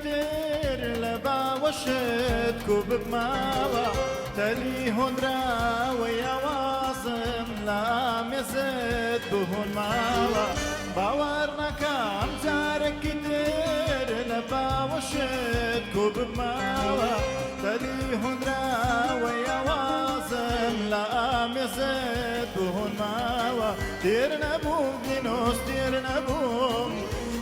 تر لباوشت كوب بماوى تلي هنرا ويا واصم لا مزد بهون ماوى باورنا كام جارك تر لباوشت كوب بماوى تلي هنرا ويا واصم لا مزد بهون ماوى تير نبوم دينوس تير نبوم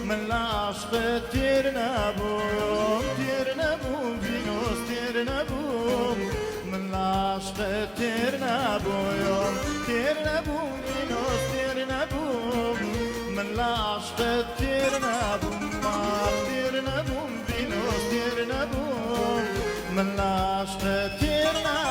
من العشق تير نبوم تير نبوم فينوس تير نبوم من العشق تير نبوم تير نبوم فينوس تير نبوم من العشق تير نبوم تير نبوم فينوس تير نبوم من العشق تير نبوم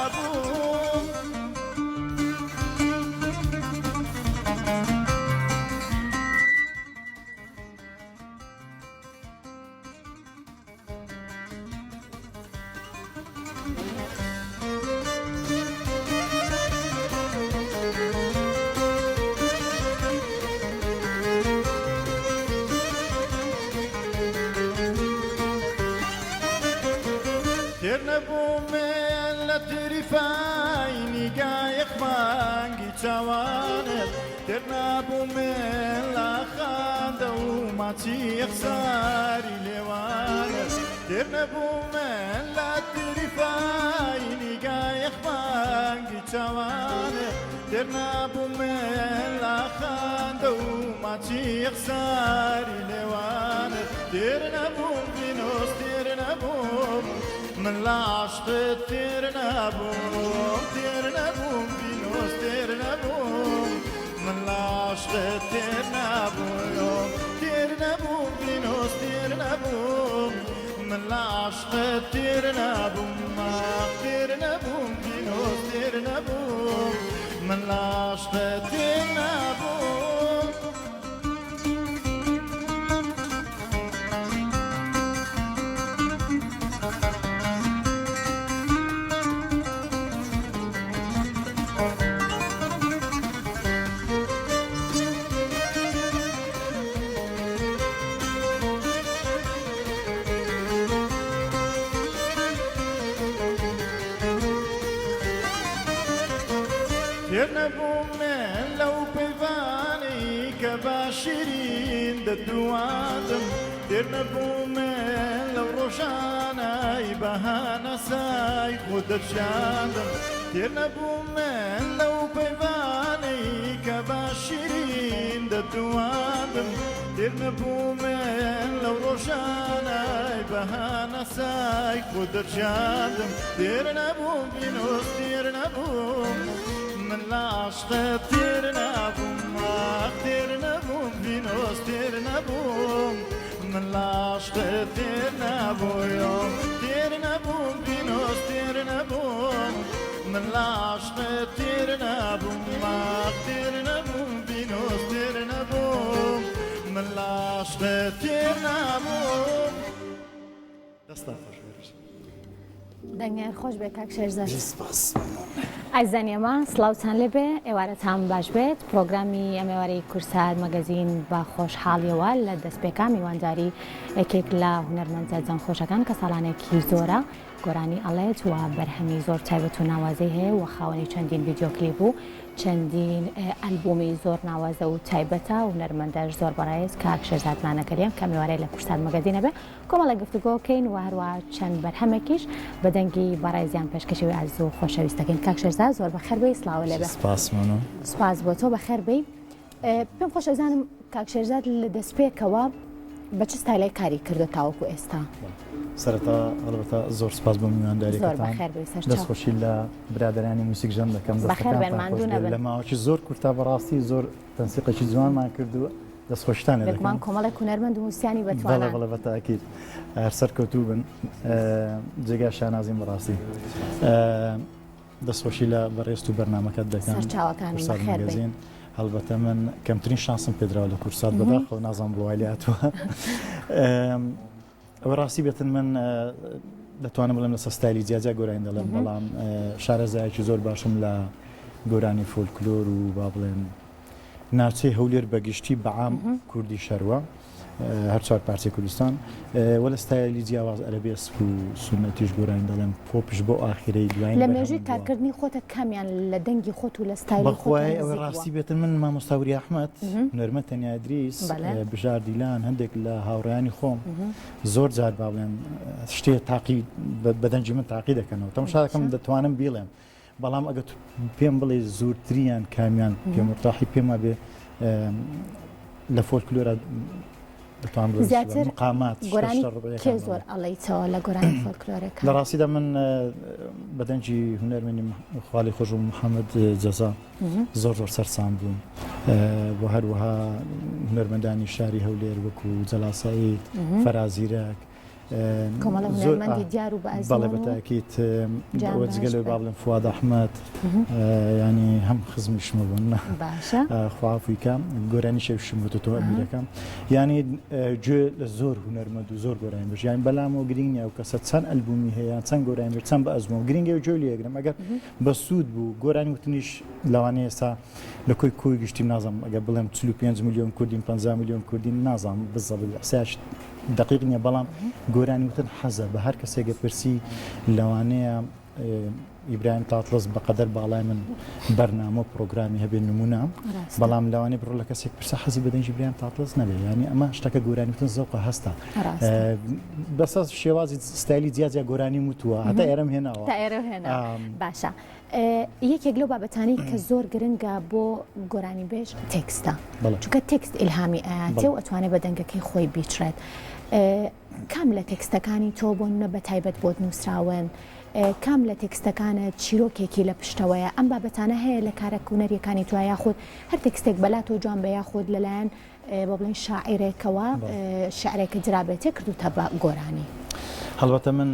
ترنبو من لترفايني قايق مانجي توانر ترنبو من لخاند وما تيخساري لوانر ترنبو من لترفايني قايق مانجي توانر ترنبو من لخاند وما تيخساري لوانر ترنبو بنوس ترنبو من العشق ترنبوم ترنبوم فينوس ترنبوم من العشق ترنبوم ترنبوم فينوس ترنبوم من العشق ترنبوم ترنبوم فينوس ترنبوم من العشق ترنبوم ترنبو من لو بيفاني كباشرين ددوادم ترنبو من لو روشانا يبهانا ساي خود شادم ترنبو من لو بيفاني كباشرين ددوادم ترنبو من لو روشانا يبهانا ساي خود شادم ترنبو بينوس ترنبو من العشق ترنبوم ترنبوم فينوس ترنبوم من العشق ترنبوم ترنبوم فينوس ترنبوم من العشق ترنبوم ترنبوم فينوس ترنبوم من العشق ترنبوم دستان خوش برش دەنگیان خۆش بێ کاک شێرزاد سپاس ئایزانیەمە سڵاوتان لێبێ ئێوارەتان باش بێت پرۆگرامی ئەم ئێوارەی کورسات مەگەزین بە خۆشحاڵیەوە لە دەستپێکان میوانداری یەکێک لە هونەرمەندە جەنخۆشەکان کە ساڵانێکی زۆرە گۆرانی ئەڵێت و بەرهەمی زۆر تایبەت و ناوازەی هەیە و خاوەنی چەندین ڤیدیۆکلیپ و چەندین ئەلبومی زۆر ناوازە و تایبەتە و هونەرمەندەش زۆر بەڕایز کاک شێرزاد نانەکەریان کە میوارەی لە کورسات مەگەزینە بێ کۆمەڵە گفتوگۆکەین و هەروە چەند بەرهەمێکیش بە دەنگی بەڕایزیان پێشکەشەوەی ئارزوو و خۆشەویستەکەین کاک شێرزاد زۆر بەخێربێی سڵاو لێبێ سپاس بۆ تۆ بەخێربێی پێم خۆش ئەزانم کاک شێرزاد لە دەستپێکەوە بە چ ستایلای کاری کردو تاوەکو ئێستا سەرەتا ئەڵبەتە زۆر سپاس بۆ میوانداریەکەتان دەستخۆشی لە برادەرانی موسیک ژەم دەکەم لە ماوەی زۆر کورتا بەڕاستی زۆر تەنسیقێکی جوانمان کردووە دەستخۆشتانە دەکەمان کۆمەڵێک هونەرمەند و موسیقانی بەتوانە بەڵێ بە تاکید هەرسەر کەوتوو بن جێگا شانازیم بەڕاستی دەستخۆشی لە بەڕێست و بەرنامەکەت دەکەم سەرچاوەکانم هەڵبەتە من کەمترین شانسم پێدراوە لە کورسات بەداخەوە نازانم بۆ وای لاتوە ئەوە ڕاستی بێتن من دەتوانم بڵێم لە سەستایلی جیاجا گۆرانی دەڵێم بەڵام شارەزایەکی زۆر باشم لە گۆرانی فۆلکلۆر و با بڵێن ناوچەی هەولێر بەگشتی بەعام کوردی شەروە هەر چوار پارچەی کوردستان وەلە ستایلی جیاواز ئەرەبێسک و سونەتیش گۆرانی دەڵێن پۆپش بۆ ئاخرەی دوای لە مێژووی کارکردنی خۆتە کامیان لە دەنگی خۆت و لە ستایلی خۆت بەخوای ئەوە ڕاستی بێتن من مامۆستا وری ئەحمەد هونەرمەند تەنیا ئیدریس بژار دیلان هەندێک لە هاوڕێیانی خۆم زۆر جار با بڵێن شتێ تاقی بەدەنجی من تاقی دەکەنەوە تەماشا دەکەم دەتوانم بیڵێم بەڵام ئەگە پێم بڵێ زۆرتریان کامیان پێم ڕاحی پێما بێ لە فۆلکلۆرە زیاتر گۆرانی کێ زۆر ئەڵێیتەوە لە گۆرانی فۆلکلۆرەکە لە ڕاستیدا من بەدەنجی هونەرمەندی خوالی خۆش و محەممەد جەزا زۆر زۆر سەرسام بووم بۆ هەروەها هونەرمەندانی شاری هەولێر وەکو جەلاسایید فەرازیرەک کۆمەڵە دیار و بەڵێ بەتاکیت جگەلەوەی با بڵێن فواد ئەحمەد ینی هەم خزمیشمە بوون خوافیکە گۆرانی شەوشمەتەوە ئەمیرەکەم ینی گوێ لە زۆر هونەرمەند و زۆر گۆرانی بژ یان بەلامەوە گرنگە و کەسە چەند ئەلبومی هەیە چەند گۆرانی بێت چەند بە ئەزمەوە گرنگە و جۆ لێگرم ئەگەر بە سوود بوو گۆرانی وتنیش لەوانەیە ئێستا لە کۆی گشتی نازم ئەگەر بڵێم 45 میلیۆن کوردین 50 میلیۆن کوردین نازم بزەبل حساش دقیق نییە بەڵام گۆرانی وتن حەزە بە هەر کەسێکە پرسی لەوانەیە ئیبراهیم تاتڵس بەقەدەر باڵای من بەرنامە پرۆگرامی هەبێ نمونە بەڵام لەوانەیە بڕۆ لە کەسێک پرسە حەزی بەدەنجی ئیبراهیم تاتڵس نەبێ ینی ئەمە شتەکە گۆرانی وتن زەوقە هەستە بەسە شێوازی ستایلی جیاجیا گۆرانی وتووە هەتا ئێرەم هێناوە باشە یەکێک لەو بابەتانی کە زۆر گرنگە بۆ گۆرانی بێژ تێکستە چونکە تێکست ئیلهامی ئاەتێ و ئەتوانێت بە دەنگەکەی خۆی بیچڕێت کام لە تێکستەکانی تۆ بۆ نە بە تایبەت بۆت نووسراون کام لە تێکستەکانە چیرۆکێکی لە پشتەوەیە ئەم بابەتانە هەیە لە کارە هونەریەکانی تو یاخود هەر تێکستێک بەلاتۆ جوان بە یاخود لەلایەن بۆ بڵێن شاعیرێکەوە شعرێکە جرابێتێ کردوتە بە گۆرانی هەڵبەتە من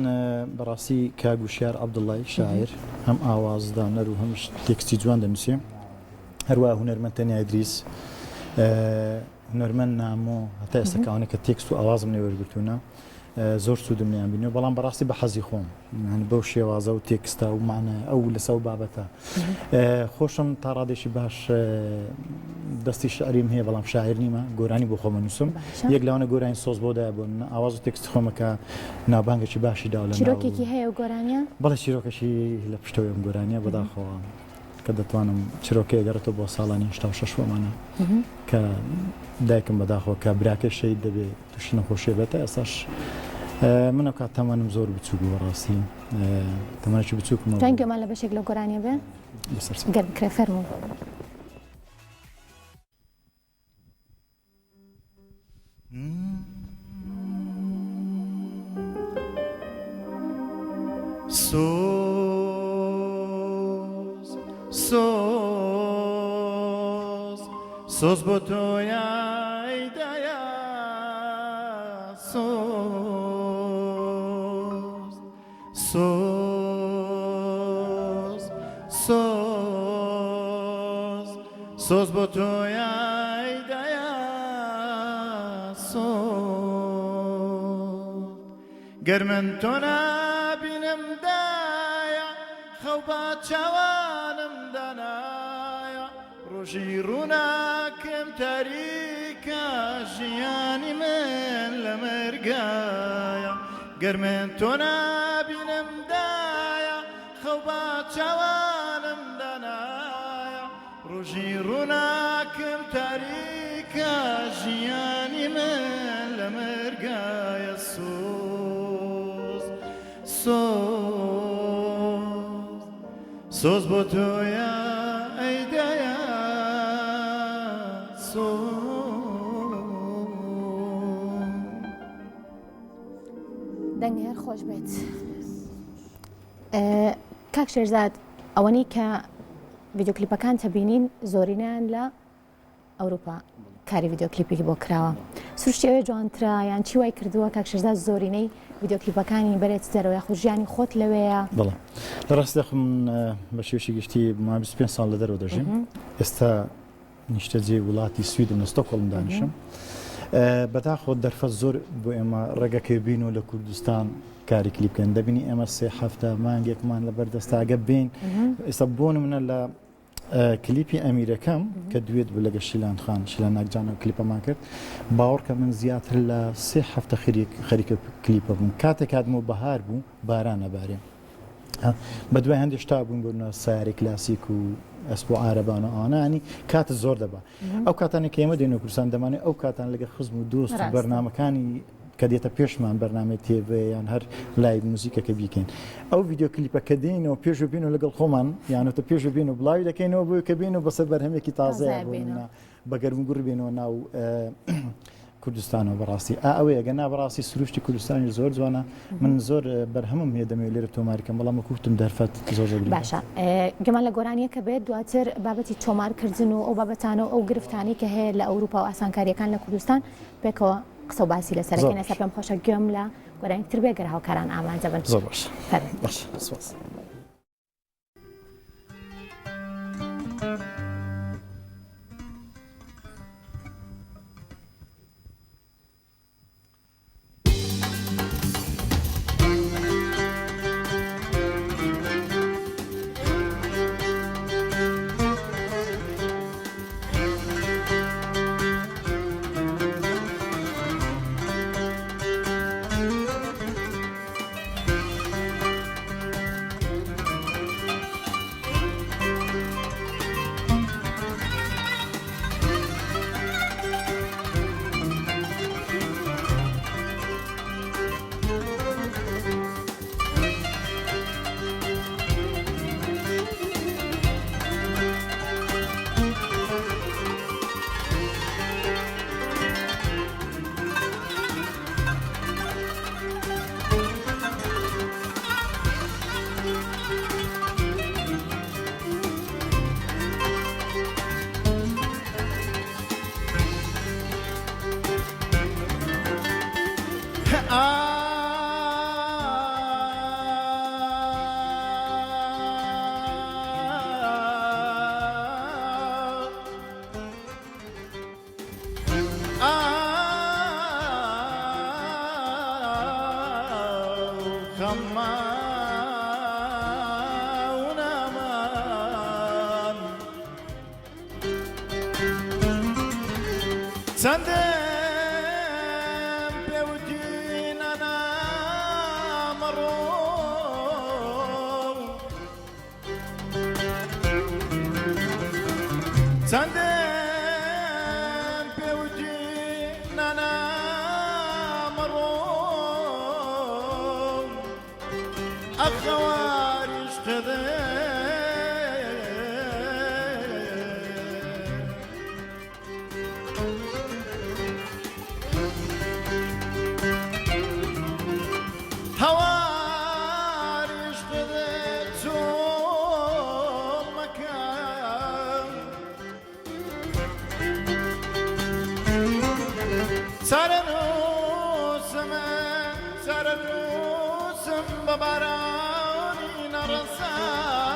بەڕاستی کاگوشیار عەبدوڵڵای شاعیر هەم ئاوازدانەر و هەم تێکستی جوان دەنووسێ هەروە هونەرمەند تەنیا ئیدریس هونەرمەند نامۆ هەتا ئێستاکەوانێک کە تێکست و ئاوازم نێوەرگرتوونە زۆر سوودم لیان بینێ بەڵام بەڕاستی بە حەزی خۆم بەو شێوازە و تێکستە و مانە ئەو لەسە و بابەتە خۆشم تا ڕادێکی باش دەستی شعریم هەیە بەڵام شاعر نیمە گۆرانی بۆ خۆمە نووسم یەک لەوانە گۆرانی سۆز بۆ دای بوون ئاواز و تێکست خۆمەکە ناوبانگێکی باشی داوە لە چیرۆکێکی هەیە و گۆرانیە بەڵێ چیرۆکەشی لە پشتەوەم گۆرانیە بەداخەوە کە دەتوانم چیرۆکەی گەڕێتەوە بۆ ساڵانی 86 وەمانە کە دایکم بەداخەوە کە براکە شەید دەبێت تووشی نەخۆشیە بێتە ئێستاش منە کات تەمەنم زۆر بچووک بوو ڕاستی تەمەنێکی بچووکمە جانگەمان لە بەشێک لە گۆرانیە بێ گەرم کرێ فەرموو سۆز بۆ تۆ یایدایە سۆز بۆ تۆ یایدایە گەر من تۆ نابینم دایە خەو با چاوانم دانایە ڕۆژی ڕووناکەم تاریکە ژیانی من لە مەرگایە گەر من تۆ نابینم دایە خەو با چاوانم دانایە ڕۆژی ڕووناکەم تاریکە ژیانی من لە مەرگایە سۆز بۆ تۆیە ئەیدایە دەنگی هەر خۆش بێت کاک شێرزاد ئەوەنی کە ڤیدیۆکلیپەکان تەبینین زۆرینیان لە ئەوروپا کاری ڤیدیۆکلیپێکی بۆ کراوە سروشتیەوەی جوانترە یان چی وای کردووە کاک شێرزاد زۆرینەی ڤیدیۆکلیپەکانی بەرێت دەرەوە یاخود ژیانی خۆت لەوەیە بەڵێ لە ڕاستی من بە شێوەشی گشتی 25 ساڵ لە دەرەوە دەژیم ئێستا نیشتەجێ وڵاتی سویدم لە ستۆکهۆڵم دانیشم بەداخۆ دەرفەت زۆر بۆ ئێمە ڕێگەکەی بین و لە کوردستان کاری کلیپ بکەن دەبینی ئێمە 3 هەفتە مانگێکمان لە بەردەستاگە بین ئێستا بۆ نمونە لە کلیپی ئەمیرەکەم کە دوێت بوو لەگە شیلان خان شیلان ناکجانەوە کلیپەمان کرد باوەڕکە من زیاتر لە 3 هەفتە خەریکە کلیپە بووم کاتێک کاتمەوە بەهار بوو باران نەبارێ بە دوای هەندێک شتا بوون بوون سیارێ کلاسیک و ئەسپ و عارەبان و ئانانی کاتە زۆر دەبا ئەو کاتانێک کە ئێمە دێنە کوردستان دەمانێت ئەو کاتان لەگە خزم و دۆست و بەرنامەکانی کە دێتە پێشمان بەرنامەی تێڤ یان هەر لایڤ موزیکەکە بیکەین ئەو ڤیدیۆ کلیپە کە دێنەوە پێش و بین و لەگەڵ خۆمان یانەتە پێش و بین و بڵاوی دەکەینەوە بۆی کە بین و بەسەر بەرهەمێکی تازەیە بە گەرمگوڕ بێنەوە ناو کوردستانەوە بەڕاستی ئەوەیە گە نابڕاستی سروشتی کوردستانی زۆر جوانە من زۆر بەرهەمم هەیە دەمەوێت لێرە تۆماریکەم بەڵام کوتم دەرفەت زۆر باشە گەمان لە گۆرانیە کە بێت دواتر بابەتی تۆمارکردن و ئەو بابەتانە و ئەو گرفتانی کە هەیە لە ئەوروپا و ئاسانکاریەکان لە کوردستان پێکەوە قسە و باسی لەسەرەکەین ئێستا پێم خۆشە گوێم لە گۆرانیتر بێگەر هاوکاران ئامانجە بن زۆر باش سپاس چەندێم پێوتین نامەڕۆ چەندێم پێوتین نامەڕۆ ئەخەواریش قەدێ سرنوسم ببارانی نرسایی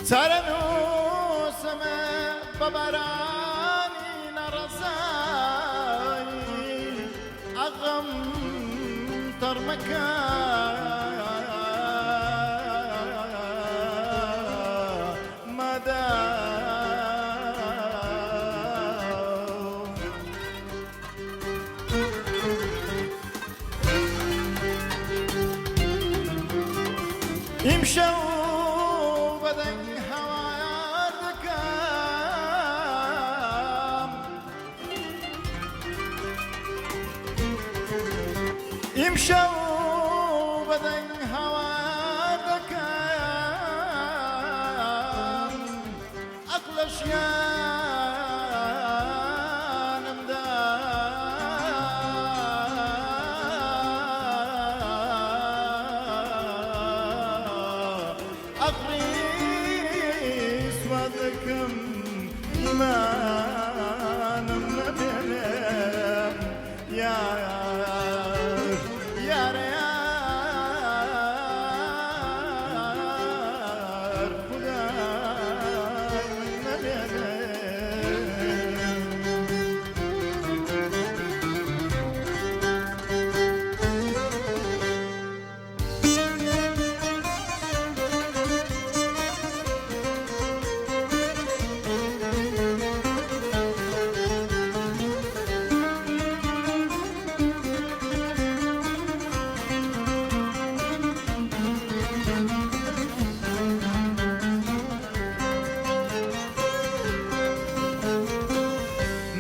سرنوسم ببارانی نرسایی أغم ترمكا يمشوا بدن هوايا دكام يمشوا بدن هوايا دكام أقل أشياء نمدا أقريس وذكم إيمان من يا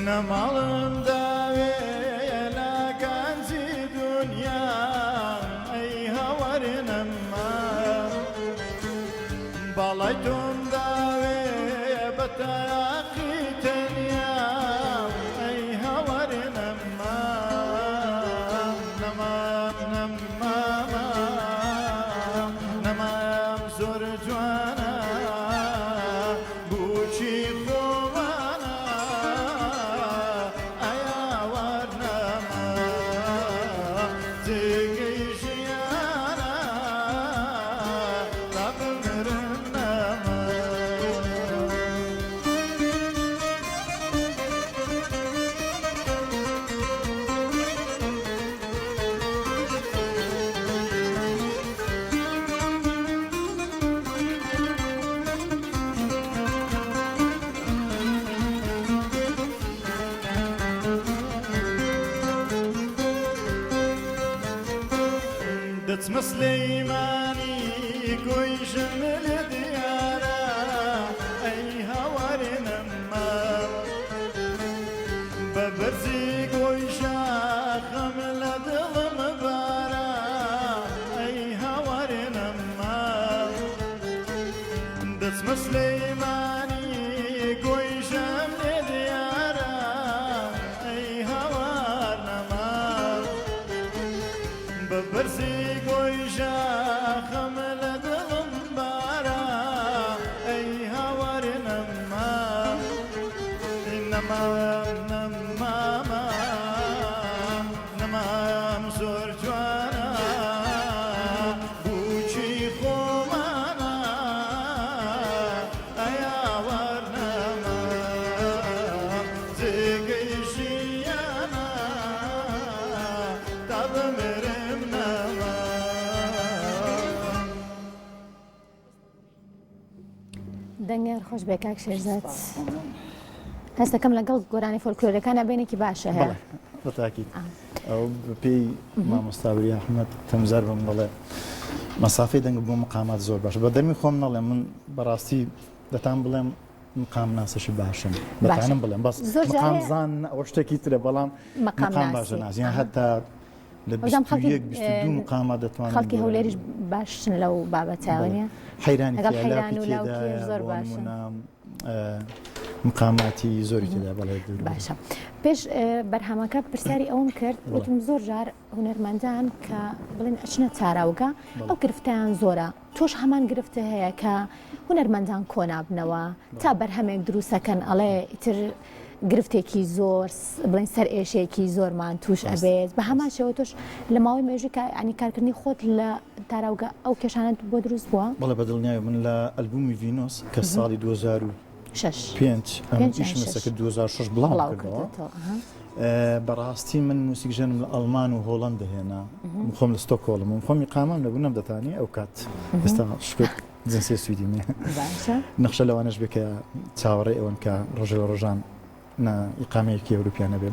نەماڵم داوێ لە گەنجی دنیا ئەی هەوەرنەما باڵای تۆم داوێ بە تاقی تەنیا ئەی هەوەرنەما نەمام زۆر جوانە بوچی خۆمانە ئەیا وەرنەما جێگەی ژیانە تا بمرم نەما دەچمە سلەیمانی گۆیژم لە دیارە ئەی هەوەرنەما بە بەرزی گۆی شاخەم لە دڵم بارە ئەی هەوەرنەما دەچمە سلەیمانی گۆیژم لێ دیارە ئەی هەوەرنەما بە بەرزی گۆی ژاخەم لە دڵم بارە ئەی هەوەرنەما نەمام زۆر جوانە بوچی خۆمانە ئەیا وەرنەما جێگەی ژیانە تا بمرم نەما دەنگێر خۆش بێ کاک شێرزاد هەستەکەم لەگەڵ گۆرانی فۆلکلۆرەکانە بینێکی باشە هەیە بەتاکید ئەو بەپێی مامۆستاوری ئەحمەد تەمزار بم بڵێ مەسافەی دەنگ بۆ مقامات زۆر باشە بە دەرمی خۆم نەڵێ من بەڕاستی دەتان بڵێم مقام ناسەشی باشم دەتانم بڵێم بەس مقام زان ئەوە شتێکی ترە بەڵام مقام باشە نازیان هەتا لە 21 مقامات دەتوانن خەڵکی هەولێریش باشن لەو بابەتاوەنیە حەیرانی لەگەڵ حەیران و لاوکێش زۆر باشن مقاماتی زۆری تێدا بەڵێ باشە پێش بەرهەمەکە پرسیاری ئەوم کرد وتم زۆر جار هونەرمەندان کە بڵێن ئەچنە چاراوگا ئەو گرفتیان زۆرە تۆش هەمان گرفتە هەیە کە هونەرمەندان کۆنابنەوە تا بەرهەمێک دروستەکەن ئەڵێ ئیتر گرفتێکی زۆر بڵێن سەر ئێشەیەکی زۆرمان توش ئەبێت بە هەمان شێوە تۆش لە ماوەی مێژووی ئەنی کارکردنی خۆت لە تاراوگا ئەو کێشانت بۆ دروست بووە بەڵێ بەدڵنیایە من لە ئەلبومی ڤینۆس کە ساڵی 2005 ئەمەکە 2006 بڵاو کردەوە بەڕاستی من موسیقژێنم لە ئەڵمان و هۆڵەند دەهێنا خۆم لە ستۆکۆڵم و خۆمی قامام لەبوونم دەتانی ئەو کات ئێستا شکر جنسێ سویدی مێ نەخشە لەوانش بکە چاوەڕێ ئەوەن کە ڕۆژە لە ڕۆژان ئیقامەیەکی ئەوروپیانە بێ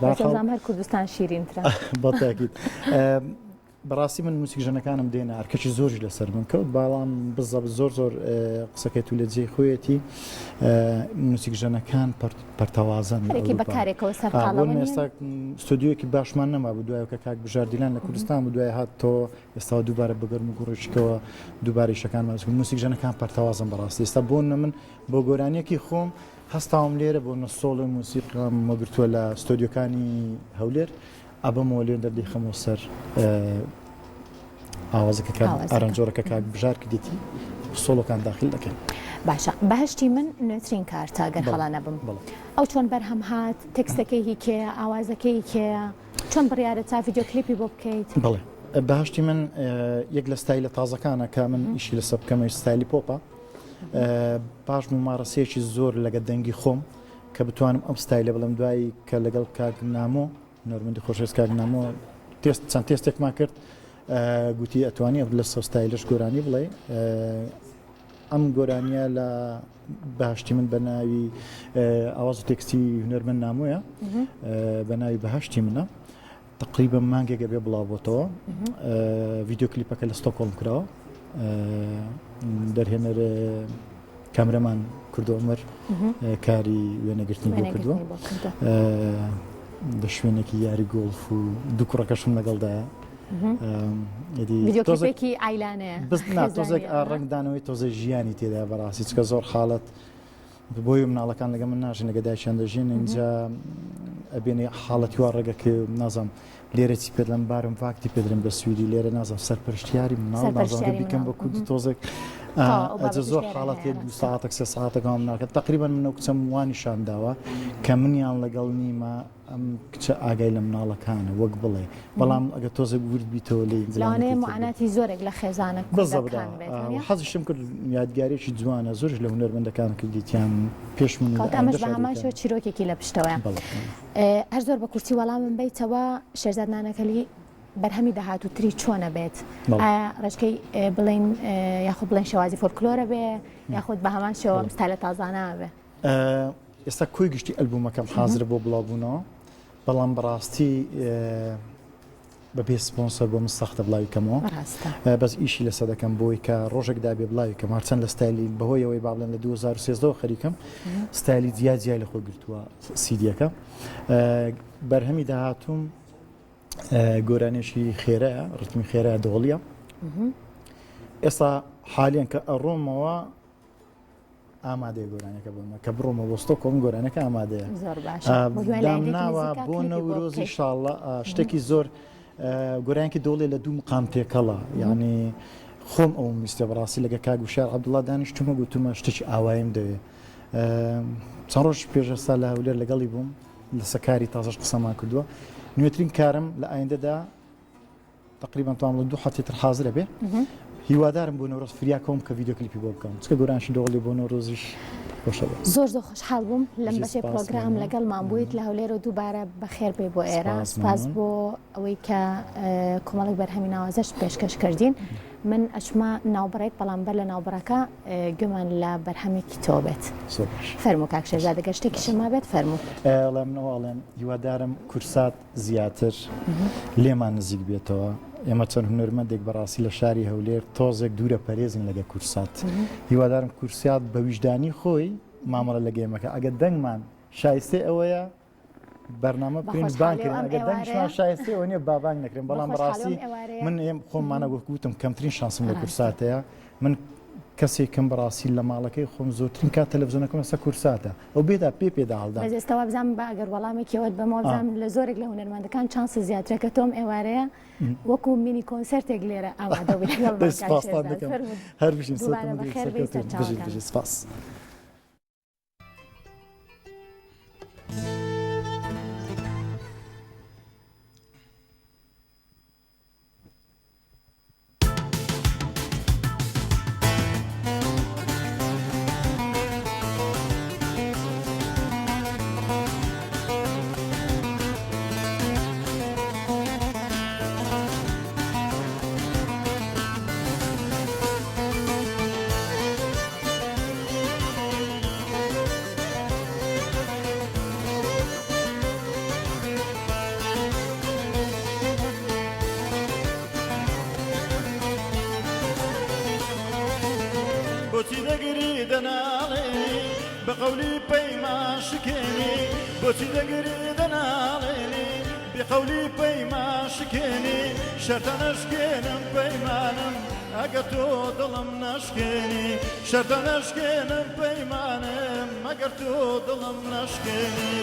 هەر کوردستان شیرینترە بەتاکید بەڕاستی من موسیقژەنەکانم دێنە ئەرکەی زۆری لەسەر من کەوت باڵام بزەب زۆر قسەکەیت و لە جێی خۆیەتی موسیقژەنەکان پەرتەوازن بەکارێکەوە سەرقاڵەوە ئێستا ستودیۆکی باشمان نەما بوو دوایە کە کاک بژاردیلان لە کوردستان بوو دوای هات تۆ ئێستا دووبارە بەگەرم و گوڕشتەوە دووبارە شەکان موسیقژەنەکان پەرتەوازن بەڕاستی ئێستا بۆ من بۆ گۆرانیەکی خۆم هەستاوم لێرە بۆ نەسۆڵی موسیقام مەگرتووە لە ستۆدیۆکانی هەولێر ئەبەمەوە لێن دەردەیخەمەوە سەر ئاوازەکە ئارانجۆرەکە کاک بژار کردێتی سۆڵۆکان داخل دەکەن باشە بەهشتی من نوێترین کارتە گەر هەڵا نەبم ئەو چۆن بەرهەم هات تێکستەکەی کێیە ئاوازەکەی کێیە چۆن بڕیارە تا ڤیدیۆ کلیپی بۆ بکەیت بڵێ بەهشتی من یەک لە ستایلە تازەکانە کە من ئیشی لەسەر بکەمەوە ستایلی پۆپە پاش ممارەسەیەکی زۆر لەگە دەنگی خۆم کە بتوانم ئەم ستایلە بڵم دوایی کە لەگەڵ کاک نامۆ نۆرمەندی خۆشەویست کاک نامۆ چەند تێستێکمان کرد گوتی ئەتوانی لە ستایلش گۆرانی بڵێ ئەم گۆرانیە لە بەهشتی من بە ناوی ئاواز و تێکستی هونەرمەند نامۆیە بە ناوی بەهشتی منە تقریبا مانگێکە بێ بڵاو بۆتەوە ڤیدیۆ کلیپەکە لە ستۆکۆڵم کراوە دەرهێنەر کامرەمان کردو عمر کاری وێنەگرتنی بۆ کردووە لە شوێنێکی یاری گۆڵف و دوو کوڕەکەشم لەگەڵدایە ڤیدیۆکلیپێکی ئایلانەیە تۆزێک ڕنگدانەوەی تۆزە ژیانی تێدا بەڕاستی چکە زۆر حاڵەت بۆی مناڵەکان لەگە من ناژن لەگە دایشیان دەژین اینجا ئەبێنێ حاڵەتی وا ڕێگەکە نازم لێرە چی پێ لەم بارم فاکتی پێدرم بە سوودی لێرە نازم سەرپەرشتیاری مناڵ نازانکە بیکەم بە کورد تۆزێک ئەجە زۆر حاڵەتی 2 ساعتێک 3 ساعتەکەم ناکات تقریبا منە کچەم وانیشان داوە کە منیان لەگەڵ نیمە ئەم کچە ئاگای لە مناڵەکانە وەک بڵێ بەڵام ئەگە تۆزێک ورد بیتەوە لەوانەیە معاناتی زۆرێک لە خێزانە حەزیشم کرد یادگارێکی جوانە زۆرش لە هونەرمەندەکان کردیتیان پێش من ئەمەش بە هەمان شێوە چیرۆکێکی لە پشتەوەیە هەر زۆر بە کورتی وەڵامم بیتەوە شێرزاد نانەکەلی بەرهەمی داهاتووتری چۆنە بێت ڕێژکەی بڵین یاخود بڵێن شێوازی فۆلکلۆرە بێ یاخود بە هەمان شێوە ستایلە تازانە بێ ئێستا کۆی گشتی ئەلبومەکەم حازرە بۆ بڵاوبوونەوە بەڵام بەڕاستی بەبێ سپۆنسەر بۆ من سەختە بڵاویکەمەوە بەس ئیشی لەسەر دەکەم بۆی کە ڕۆژێکدا بێ بڵاویکەم هەرچەند لە ستایلی بەهۆیەوەی با بڵێن لە 2013 خەریکەم ستایلی جیای لە خۆ گرتووە سیدیەکە بەرهەمی داهاتووم گۆرانێکی خێرەیە ڕتمی خێرای دۆڵیە ئێستا حالیان کە ئەڕۆمەوە ئامادەیە گۆرانەکە بمە کە بڕۆمە بۆستۆ کۆم گۆرانەکە ئامادەیە دامناوە بۆ نەورۆزی شاڵە شتێکی زۆر گۆرانکی دۆڵێ لە 2 مقام تێکەڵە یعنی خۆم ئەو میستە بەڕاستی لەگە کاگوشار عەبدوڵڵا دانیشتومە گوتومە شتێکی ئاوایم دەوێ چەند ڕۆژ پێشەستا لە هەولێر لەگەڵی بووم لە سەکاری تازەش قسەمان کردووە نوێترین کارم لە ئایندەدا تقریبا توانم لە 2 هەفتەیەتر حازرە بێ هیوادارم بۆ نەورۆز فریاکەم کە ڤیدیۆکلیپی بۆ بکەم چکە گۆرانشی دۆڵی بۆ نەورۆزیش خۆشە بێ زۆر خۆشحاڵ بووم لەم بەشێ پرۆگرام لەگەڵمان بوویت لە هەولێر و دووبارە بەخێر بێ بۆ ئێرە سپاس بۆ ئەوەی کە کۆمەڵێک بەرهەمی ناوازەش پێشکەش کردین من ئەچمە ناوبڕێت بەڵام بەر لە ناوبڕەکە گوێمان لە بەرهەمێکی تۆ بێت فەرموو کاک شێرزاد ئەگەر شتێکیشم ما بێت فەرموو ئەڵێ منەوەڵێن هیوادارم کورسات زیاتر لێمان نزیک بێتەوە ئێمە چەند هونەرمەندێک بەڕاستی لە شاری هەولێر تۆزێک دوورە پەرێزن لەگە کورسات هیوادارم کورسات بە ویژدانی خۆی مامەڵە لە گەیمەکە ئەگە دەنگمان شایستێ ئەوەیە بەرنامە پرینس بانکردن ئەگە دەنگشمان شایستێ ئەوە نیە بابانگ نەکرێن بەڵام بەڕاستی من ئێم خۆممانە گوتم کەمترین شانسم لە کورساتەیە من کەسێکم بەڕاستی لە ماڵەکەی خۆم زۆرترین کات تەلەڤیزۆنەکەم لەسەر کورساتە ئەو بێدا پێدا هەڵدا ئێستاوا بزانم بە ئەگەر وەڵامێکیەوەت بەمەوە بزانم لە زۆرێک لە هونەرمەندەکان چانس زیاترەکە تۆم ئێوارەیە وەکو مینی کۆنسەرتێک لێرە ئامادە هەر بژین سپاس. بۆچی دەگری دەناڵێنی بە قەولی پەیمان شکێنی بۆچی دەگری دەناڵێنی بە قەولی پەیمان شکێنی شەرتە نەشکێنم پەیمانم ئەگە تۆ دڵم نەشکێنی شەرتە نەشکێنم پەیمانم ئەگەر تۆ دڵم نەشکێنی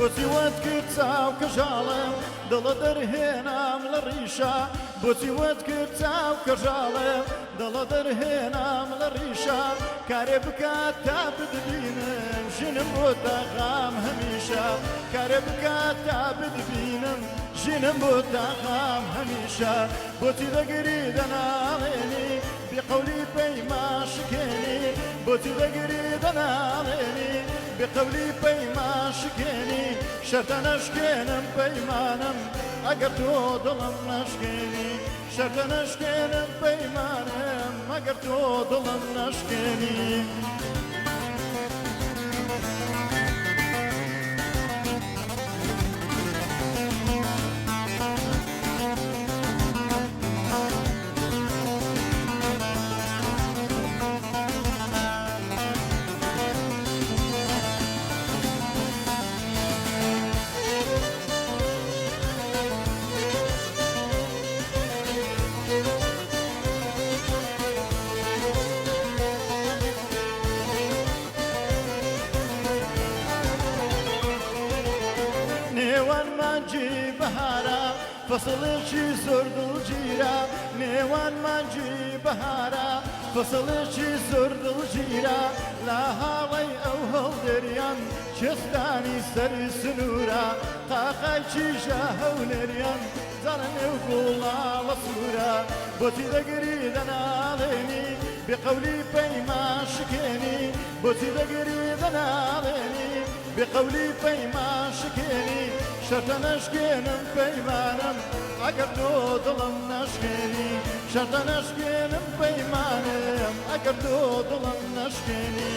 بۆچی وەت کرد چاو کەژاڵم دڵە دەرهێنام لە ڕیشە بۆچی وەت کرد چاو کەژاڵم دڵە دەرهێنام لە ڕیشە کارێ بکات تا بدبینم ژنم بۆ داغام هەمیشە کارێ بکات تا بدبینم ژینم بۆ تاقام هەمیشە بۆچی دەگری دەناڵێنی بقەولی پەیماشکێنی بۆچی دەگری دەناڵێنی بقەولی پەیماشکێنی شەرتە نەشکێنم پەیمانم ئەگەر تۆ دڵم نەشکێنی شەرتە نەشکێنم پەیمانم ئەگەر تۆ دڵم نەشکێنی نێوان مانجی بەهارە فەسڵێکی زۆر دڵگیرە نێوان مانجی بەهارە فەسڵێکی زۆر دڵگیرە لە هاوڵی ئەو هەڵدەریان چێستانی سەری سنوورە تاقای چیژە هەولێریان زانە نێو گوڵاوە سوورە بۆچی دەگری دەناڵێنی بقەولی پەیماشکێنی بۆچی دەگری دەناڵێنی بقەولی پەیماشکێنی شەرتە نەشکێنم پەیمانم ئەگەر تۆ دڵم نەشکێنی شەرتە نەشکێنم پەیمانم ئەگەر تۆ دڵم نەشکێنی